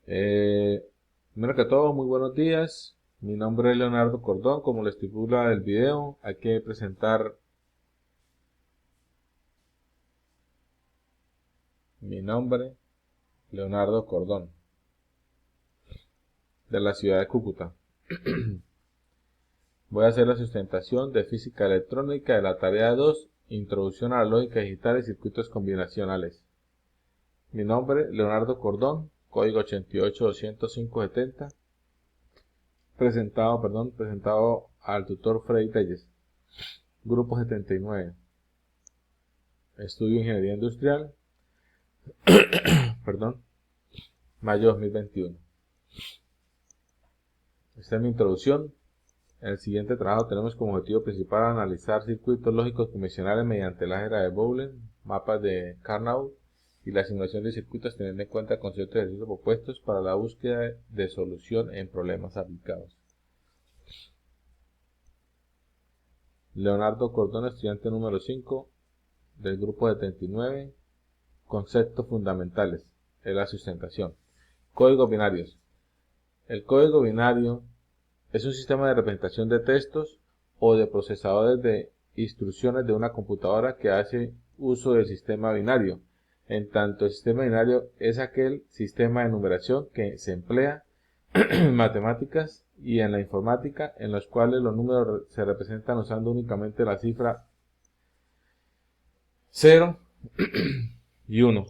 Primero que todo, muy buenos días. Mi nombre es Leonardo Cordón. Como lo estipula el video, hay que presentar mi nombre, Leonardo Cordón, de la ciudad de Cúcuta. Voy a hacer la sustentación de física electrónica de la tarea 2, Introducción a la lógica digital y circuitos combinacionales. Mi nombre, Leonardo Cordón, código 8820570, presentado al tutor Freddy Telles. Grupo 79. Estudio Ingeniería Industrial, mayo 2021. Esta es mi introducción. En el siguiente trabajo tenemos como objetivo principal analizar circuitos lógicos convencionales mediante el álgebra de Boolean, mapas de Carnot y la simulación de circuitos teniendo en cuenta conceptos de ejercicios propuestos para la búsqueda de solución en problemas aplicados. Leonardo Cordón, estudiante número 5 del grupo 79. Conceptos fundamentales. Es la sustentación. Códigos binarios. El código binario es un sistema de representación de textos o de procesadores de instrucciones de una computadora que hace uso del sistema binario. En tanto, el sistema binario es aquel sistema de numeración que se emplea en matemáticas y en la informática, en los cuales los números se representan usando únicamente la cifra 0 y 1.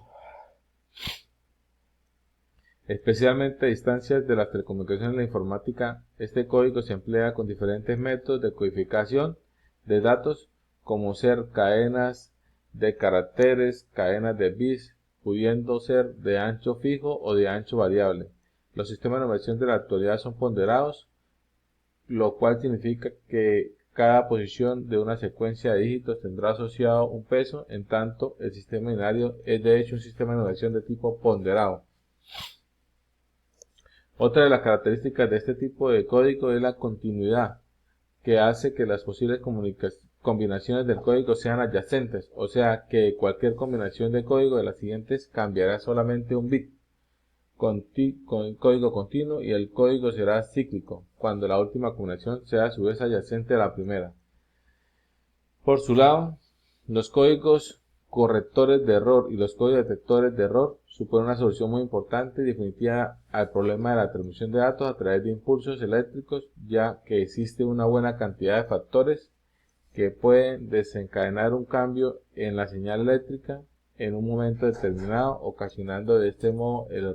Especialmente a distancias de las telecomunicaciones en la informática, este código se emplea con diferentes métodos de codificación de datos, como ser cadenas de caracteres, cadenas de bits, pudiendo ser de ancho fijo o de ancho variable. Los sistemas de numeración de la actualidad son ponderados, lo cual significa que cada posición de una secuencia de dígitos tendrá asociado un peso, en tanto el sistema binario es de hecho un sistema de numeración de tipo ponderado. Otra de las características de este tipo de código es la continuidad, que hace que las posibles combinaciones del código sean adyacentes, o sea que cualquier combinación de código de las siguientes cambiará solamente un bit con código continuo y el código será cíclico, cuando la última combinación sea a su vez adyacente a la primera. Por su lado, los códigos correctores de error y los códigos detectores de error suponen una solución muy importante y definitiva al problema de la transmisión de datos a través de impulsos eléctricos, ya que existe una buena cantidad de factores que pueden desencadenar un cambio en la señal eléctrica en un momento determinado, ocasionando de este modo el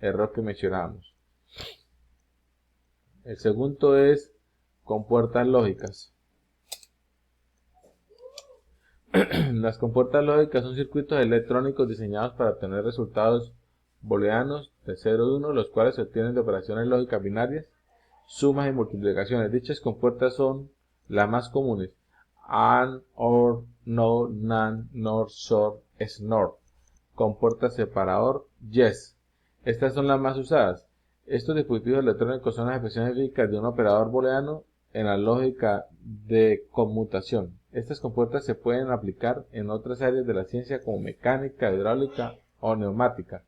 error que mencionábamos. El segundo es compuertas lógicas. Las compuertas lógicas son circuitos electrónicos diseñados para obtener resultados booleanos de 0 y 1, los cuales se obtienen de operaciones lógicas binarias, sumas y multiplicaciones. Dichas compuertas son las más comunes: AND, OR, NOT, NAND, NOR, SOR, SNOR. Compuerta separador, YES. Estas son las más usadas. Estos dispositivos electrónicos son las expresiones físicas de un operador booleano en la lógica de conmutación. Estas compuertas se pueden aplicar en otras áreas de la ciencia como mecánica, hidráulica o neumática.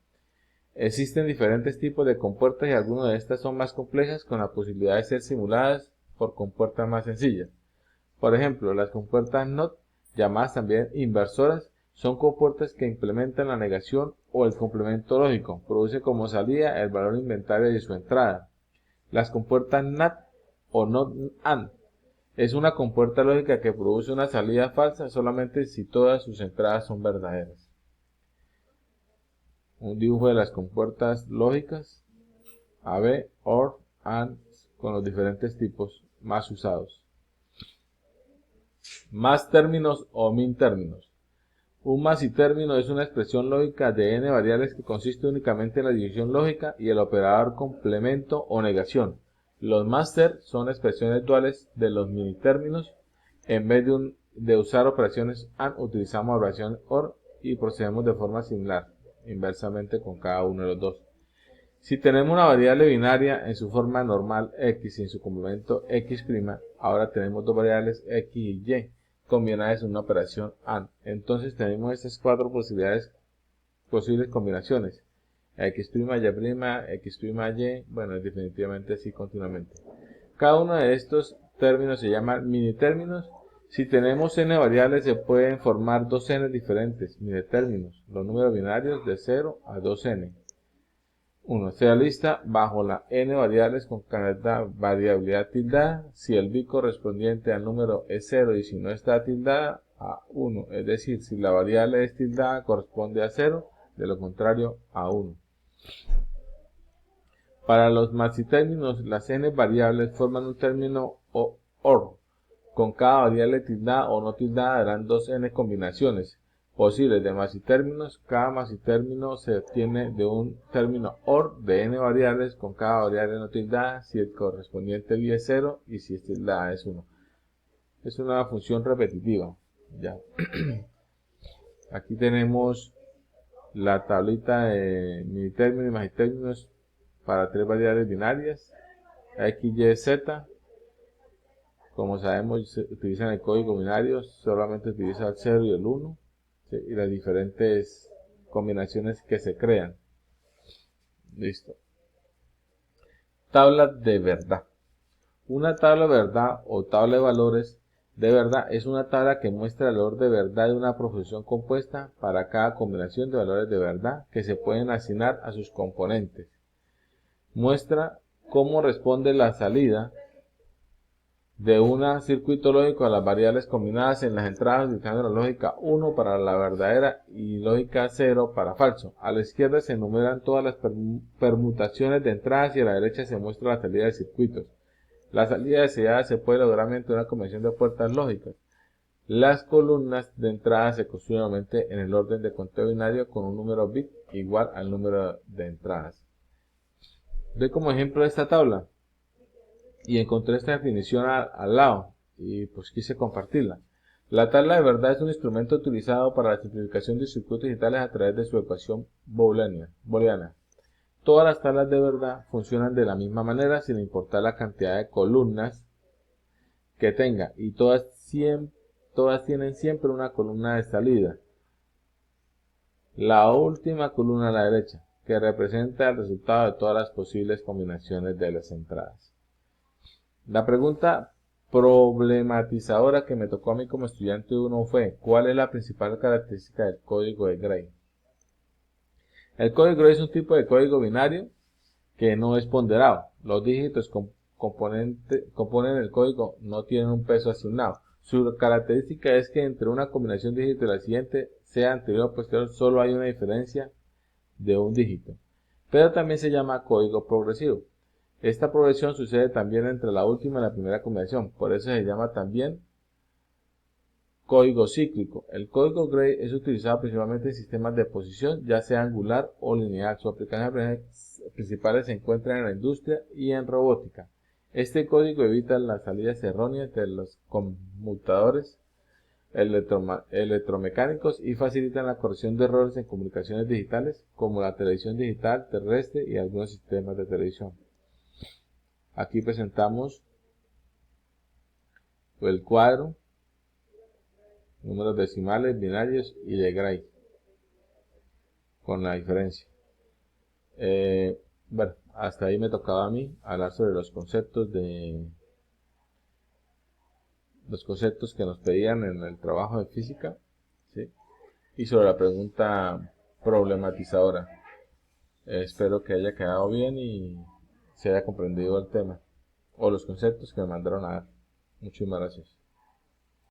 Existen diferentes tipos de compuertas y algunas de estas son más complejas, con la posibilidad de ser simuladas por compuertas más sencillas. Por ejemplo, las compuertas NOT, llamadas también inversoras, son compuertas que implementan la negación o el complemento lógico, produce como salida el valor inventario de su entrada. Las compuertas NAT o NOT AND es una compuerta lógica que produce una salida falsa solamente si todas sus entradas son verdaderas. Un dibujo de las compuertas lógicas, AB, OR, AND, con los diferentes tipos más usados. Más términos o min términos. Un más y término es una expresión lógica de n variables que consiste únicamente en la división lógica y el operador complemento o negación. Los máster son expresiones duales de los minitérminos. En vez de usar operaciones AND, utilizamos operación OR y procedemos de forma similar, inversamente con cada uno de los dos. Si tenemos una variable binaria en su forma normal x y en su complemento x', ahora tenemos dos variables x y y combinadas en una operación AND. Entonces tenemos estas cuatro posibles combinaciones. x', y', x', y, bueno, definitivamente así continuamente. Cada uno de estos términos se llama minitérminos. Si tenemos n variables, se pueden formar dos n diferentes, minitérminos, los números binarios de 0 a 2n. Uno se lista bajo la n variables con cada variabilidad tildada, si el bit correspondiente al número es 0 y si no está tildada, a 1, es decir, si la variable es tildada corresponde a 0, de lo contrario a 1. Para los maxitérminos, las n variables forman un término OR. Con cada variable tildada o no tildada darán dos n combinaciones posibles de maxitérminos. Cada maxitérmino se obtiene de un término OR de n variables con cada variable no tildada si el correspondiente bit es 0 y si es tildada es 1. Es una función repetitiva. Ya. Aquí tenemos la tablita de minitérminos y maxitérminos para tres variables binarias, x, y, z. Como sabemos, se utilizan el código binario, solamente utiliza el 0 y el 1, ¿sí? Y las diferentes combinaciones que se crean. Listo. Tabla de verdad. Una tabla de verdad o tabla de valores de verdad es una tabla que muestra el valor de verdad de una proposición compuesta para cada combinación de valores de verdad que se pueden asignar a sus componentes. Muestra cómo responde la salida de un circuito lógico a las variables combinadas en las entradas utilizando la lógica 1 para la verdadera y lógica 0 para falso. A la izquierda se enumeran todas las permutaciones de entradas y a la derecha se muestra la salida de circuitos. La salida deseada se puede lograr mediante una combinación de puertas lógicas. Las columnas de entrada se construyen nuevamente en el orden de conteo binario con un número bit igual al número de entradas. Doy como ejemplo esta tabla y encontré esta definición al lado y pues quise compartirla. La tabla de verdad es un instrumento utilizado para la simplificación de circuitos digitales a través de su ecuación booleana. Todas las tablas de verdad funcionan de la misma manera sin importar la cantidad de columnas que tenga y todas tienen siempre una columna de salida. La última columna a la derecha, que representa el resultado de todas las posibles combinaciones de las entradas. La pregunta problematizadora que me tocó a mí como estudiante 1 fue: ¿cuál es la principal característica del código de Gray? El código de Gray es un tipo de código binario que no es ponderado. Los dígitos componen el código no tienen un peso asignado. Su característica es que entre una combinación de dígitos y la siguiente, sea anterior o posterior, solo hay una diferencia de un dígito. Pero también se llama código progresivo. Esta progresión sucede también entre la última y la primera combinación, por eso se llama también código cíclico. El código Gray es utilizado principalmente en sistemas de posición, ya sea angular o lineal. Sus aplicaciones principales se encuentran en la industria y en robótica. Este código evita las salidas erróneas de los conmutadores electromecánicos y facilita la corrección de errores en comunicaciones digitales como la televisión digital terrestre y algunos sistemas de televisión. Aquí presentamos el cuadro, números decimales, binarios y de Gray, con la diferencia. Bueno, hasta ahí me tocaba a mí hablar sobre los conceptos que nos pedían en el trabajo de física, ¿sí? Y sobre la pregunta problematizadora. Espero que haya quedado bien y se haya comprendido el tema o los conceptos que me mandaron a dar. Muchísimas gracias.